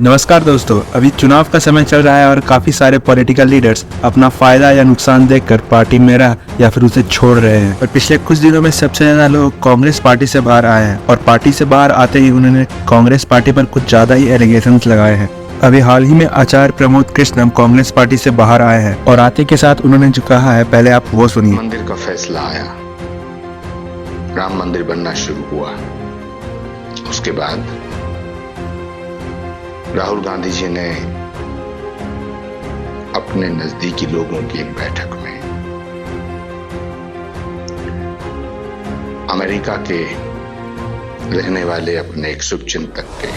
नमस्कार दोस्तों, अभी चुनाव का समय चल रहा है और काफी सारे पॉलिटिकल लीडर्स अपना फायदा या नुकसान देखकर पार्टी में रह या फिर उसे छोड़ रहे हैं। और पिछले कुछ दिनों में सबसे ज्यादा लोग कांग्रेस पार्टी से बाहर आए हैं और पार्टी से बाहर आते ही उन्होंने कांग्रेस पार्टी पर कुछ ज्यादा ही एलिगेशंस लगाए हैं। अभी हाल ही में आचार्य प्रमोद कृष्णम कांग्रेस पार्टी से बाहर आए हैं और आते के साथ उन्होंने जो कहा है पहले आप वो सुनिए। मंदिर का फैसला आया, राम मंदिर बनना शुरू हुआ। उसके बाद राहुल गांधी जी ने अपने नजदीकी लोगों की एक बैठक में अमेरिका के रहने वाले अपने एक शुभचिंतक के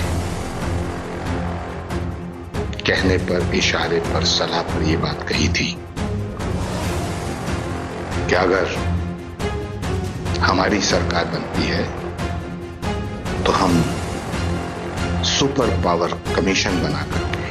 कहने पर, इशारे पर, सलाह पर यह बात कही थी कि अगर हमारी सरकार बनती है तो हम सुपर पावर कमीशन बना करके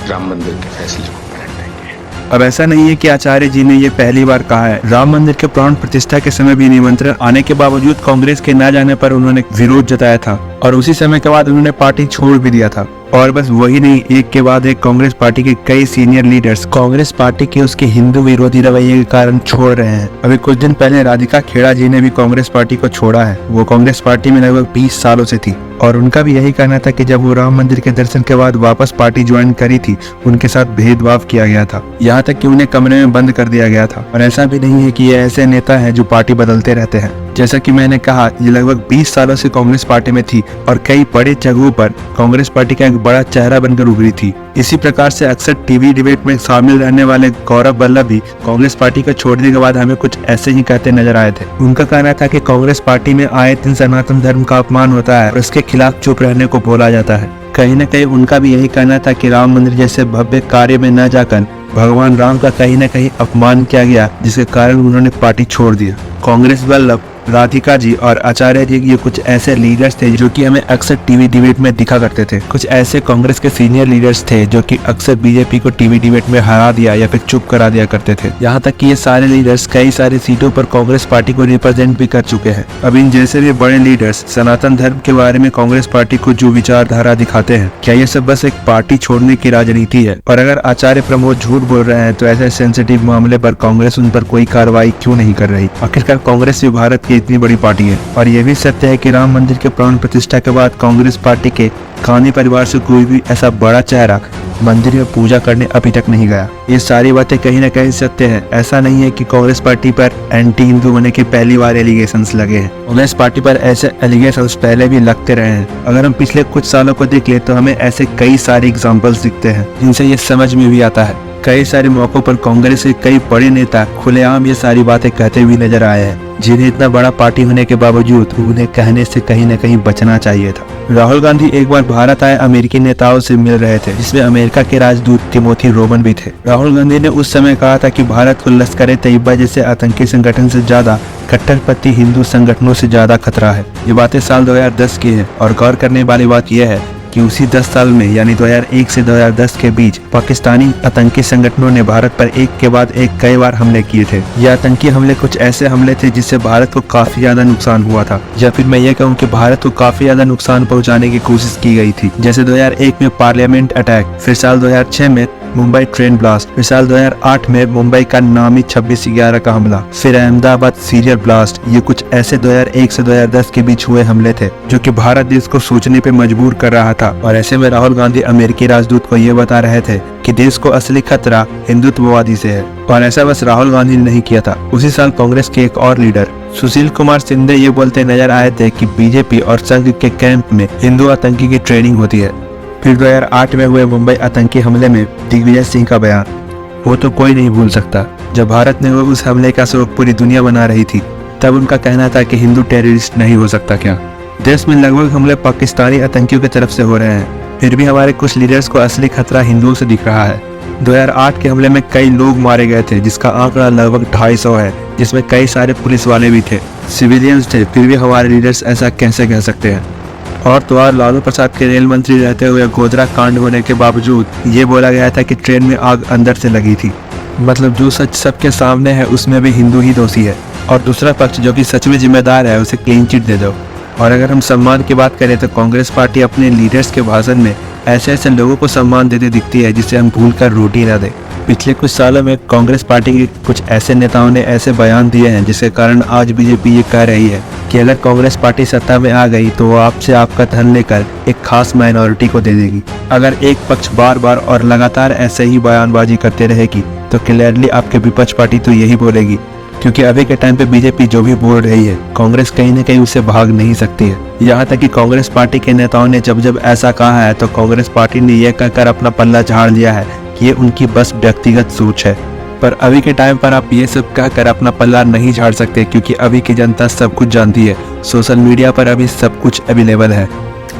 राम मंदिर के फैसले को पलट देंगे। अब ऐसा नहीं है कि आचार्य जी ने ये पहली बार कहा है। राम मंदिर के प्राण प्रतिष्ठा के समय भी निमंत्रण आने के बावजूद कांग्रेस के न जाने पर उन्होंने विरोध जताया था और उसी समय के बाद उन्होंने पार्टी छोड़ भी दिया था। और बस वही नहीं, एक के बाद एक कांग्रेस पार्टी के कई सीनियर लीडर्स कांग्रेस पार्टी के उसके हिंदू विरोधी रवैये के कारण छोड़ रहे हैं। अभी कुछ दिन पहले राधिका खेड़ा जी ने भी कांग्रेस पार्टी को छोड़ा है। वो कांग्रेस पार्टी में लगभग 20 सालों से थी और उनका भी यही कहना था कि जब वो राम मंदिर के दर्शन के बाद वापस पार्टी ज्वाइन करी थी, उनके साथ भेदभाव किया गया था, यहाँ तक कि उन्हें कमरे में बंद कर दिया गया था। और ऐसा भी नहीं है कि ये ऐसे नेता हैं जो पार्टी बदलते रहते हैं। जैसा कि मैंने कहा, ये लगभग 20 सालों से कांग्रेस पार्टी में थी और कई बड़े जगहों पर कांग्रेस पार्टी का एक बड़ा चेहरा बनकर उभरी थी। इसी प्रकार से अक्सर टीवी डिबेट में शामिल रहने वाले गौरव वल्लभ भी कांग्रेस पार्टी को छोड़ने के बाद हमें कुछ ऐसे ही कहते नजर आए थे। उनका कहना था कि कांग्रेस पार्टी में आए दिन सनातन धर्म का अपमान होता है और इसके खिलाफ चुप रहने को बोला जाता है। कहीं न कहीं उनका भी यही कहना था कि राम मंदिर जैसे भव्य कार्य में न जाकर भगवान राम का कहीं न कहीं अपमान किया गया, जिसके कारण उन्होंने पार्टी छोड़ दिया। कांग्रेस वल्लभ, राधिका जी और आचार्य जी ये कुछ ऐसे लीडर्स थे जो कि हमें अक्सर टीवी डिबेट में दिखा करते थे। कुछ ऐसे कांग्रेस के सीनियर लीडर्स थे जो कि अक्सर बीजेपी को टीवी डिबेट में हरा दिया या फिर चुप करा दिया करते थे। यहाँ तक कि ये सारे लीडर्स कई सारी सीटों पर कांग्रेस पार्टी को रिप्रेजेंट भी कर चुके हैं। अब इन जैसे भी बड़े लीडर्स सनातन धर्म के बारे में कांग्रेस पार्टी को जो विचारधारा दिखाते हैं, क्या ये सब बस एक पार्टी छोड़ने की राजनीति है? और अगर आचार्य प्रमोद झूठ बोल रहे हैं तो ऐसे सेंसिटिव मामले पर कांग्रेस उन पर कोई कार्रवाई क्यों नहीं कर रही? आखिरकार कांग्रेस भी भारत की इतनी बड़ी पार्टी है। और यह भी सत्य है कि राम मंदिर के प्राण प्रतिष्ठा के बाद कांग्रेस पार्टी के गांधी परिवार से कोई भी ऐसा बड़ा चेहरा मंदिर में पूजा करने अभी तक नहीं गया। ये सारी बातें कहीं न कहीं सत्य है। ऐसा नहीं है कि कांग्रेस पार्टी पर एंटी हिंदू होने की पहली बार एलिगेशंस लगे हैं। कांग्रेस पार्टी पर ऐसे एलिगेशंस पहले भी लगते रहे हैं। अगर हम पिछले कुछ सालों को देख ले तो हमें ऐसे कई सारे एग्जाम्पल्स दिखते हैं जिनसे ये समझ में भी आता है। कई सारे मौकों पर कांग्रेस के कई बड़े नेता खुलेआम ये सारी बातें कहते हुए नजर आए हैं, जिन्हें इतना बड़ा पार्टी होने के बावजूद उन्हें कहने से कहीं न कहीं बचना चाहिए था। राहुल गांधी एक बार भारत आए अमेरिकी नेताओं से मिल रहे थे, जिसमें अमेरिका के राजदूत टिमोथी रोमन भी थे। राहुल गांधी ने उस समय कहा था कि भारत को लश्कर-ए-तैयबा जैसे आतंकी संगठन से ज्यादा कट्टरपंथी हिंदू संगठनों से ज्यादा खतरा है। ये बातें साल 2010 की है और गौर करने वाली बात यह है कि उसी 10 साल में यानी 2001 से 2010 के बीच पाकिस्तानी आतंकी संगठनों ने भारत पर एक के बाद एक कई बार हमले किए थे। ये आतंकी हमले कुछ ऐसे हमले थे जिससे भारत को काफी ज्यादा नुकसान हुआ था, या फिर मैं ये कहूँ कि भारत को काफी ज्यादा नुकसान पहुंचाने की कोशिश की गई थी। जैसे 2001 में पार्लियामेंट अटैक, फिर साल 2006 में मुंबई ट्रेन ब्लास्ट, फिर साल 2008 में मुंबई का नामी 26/11 का हमला, फिर अहमदाबाद सीरियल ब्लास्ट। ये कुछ ऐसे 2001 से 2010 के बीच हुए हमले थे जो कि भारत देश को सोचने पे मजबूर कर रहा था। और ऐसे में राहुल गांधी अमेरिकी राजदूत को ये बता रहे थे कि देश को असली खतरा हिंदुत्ववादी से है। और ऐसा बस राहुल गांधी ने नहीं किया था। उसी साल कांग्रेस के एक और लीडर सुशील कुमार शिंदे ये बोलते नजर आए थे कि बीजेपी और संघ के कैंप में हिंदू आतंकी की ट्रेनिंग होती है। फिर 2008 में हुए मुंबई आतंकी हमले में दिग्विजय सिंह का बयान, वो तो कोई नहीं भूल सकता। जब भारत ने उस हमले का शोक पूरी दुनिया बना रही थी, तब उनका कहना था कि हिंदू टेररिस्ट नहीं हो सकता क्या? देश में लगभग हमले पाकिस्तानी आतंकियों की तरफ से हो रहे हैं, फिर भी हमारे कुछ लीडर्स को असली खतरा हिंदुओं से दिख रहा है। 2008 के हमले में कई लोग मारे गए थे, जिसका आंकड़ा लगभग 250 है, जिसमें कई सारे पुलिस वाले भी थे, सिविलियंस थे। फिर भी हमारे लीडर्स ऐसा कैसे कह सकते हैं? और तो और लालू प्रसाद के रेल मंत्री रहते हुए गोधरा कांड होने के बावजूद ये बोला गया था कि ट्रेन में आग अंदर से लगी थी। मतलब जो सच सबके सामने है उसमें भी हिंदू ही दोषी है और दूसरा पक्ष जो कि सच में जिम्मेदार है उसे क्लीन चिट दे दो। और अगर हम सम्मान की बात करें तो कांग्रेस पार्टी अपने लीडर्स के भाषण में ऐसे ऐसे लोगों को सम्मान देते दिखती है जिसे हम भूल कर रोटी ना दें। पिछले कुछ सालों में कांग्रेस पार्टी के कुछ ऐसे नेताओं ने ऐसे बयान दिए हैं जिसके कारण आज बीजेपी ये कह रही है कि अगर कांग्रेस पार्टी सत्ता में आ गई तो वो आपसे आपका धन लेकर एक खास माइनॉरिटी को दे देगी। अगर एक पक्ष बार बार और लगातार ऐसे ही बयानबाजी करते रहेगी तो क्लियरली आपके विपक्ष पार्टी तो यही बोलेगी, क्योंकि अभी के टाइम पे बीजेपी जो भी बोल रही है कांग्रेस कहीं न कहीं उससे भाग नहीं सकती है। यहाँ तक कि कांग्रेस पार्टी के नेताओं ने जब जब ऐसा कहा है तो कांग्रेस पार्टी ने यह कहकर अपना पल्ला झाड़ लिया है कि ये उनकी बस व्यक्तिगत सोच है। पर अभी के टाइम पर आप ये सब कहकर अपना पल्ला नहीं झाड़ सकते, क्योंकि अभी की जनता सब कुछ जानती है। सोशल मीडिया पर अभी सब कुछ अवेलेबल है।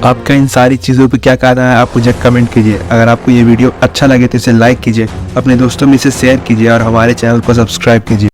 आपका इन सारी चीज़ों पे क्या कहना है आप मुझे कमेंट कीजिए। अगर आपको ये वीडियो अच्छा लगे तो इसे लाइक कीजिए, अपने दोस्तों में इसे शेयर कीजिए और हमारे चैनल को सब्सक्राइब कीजिए।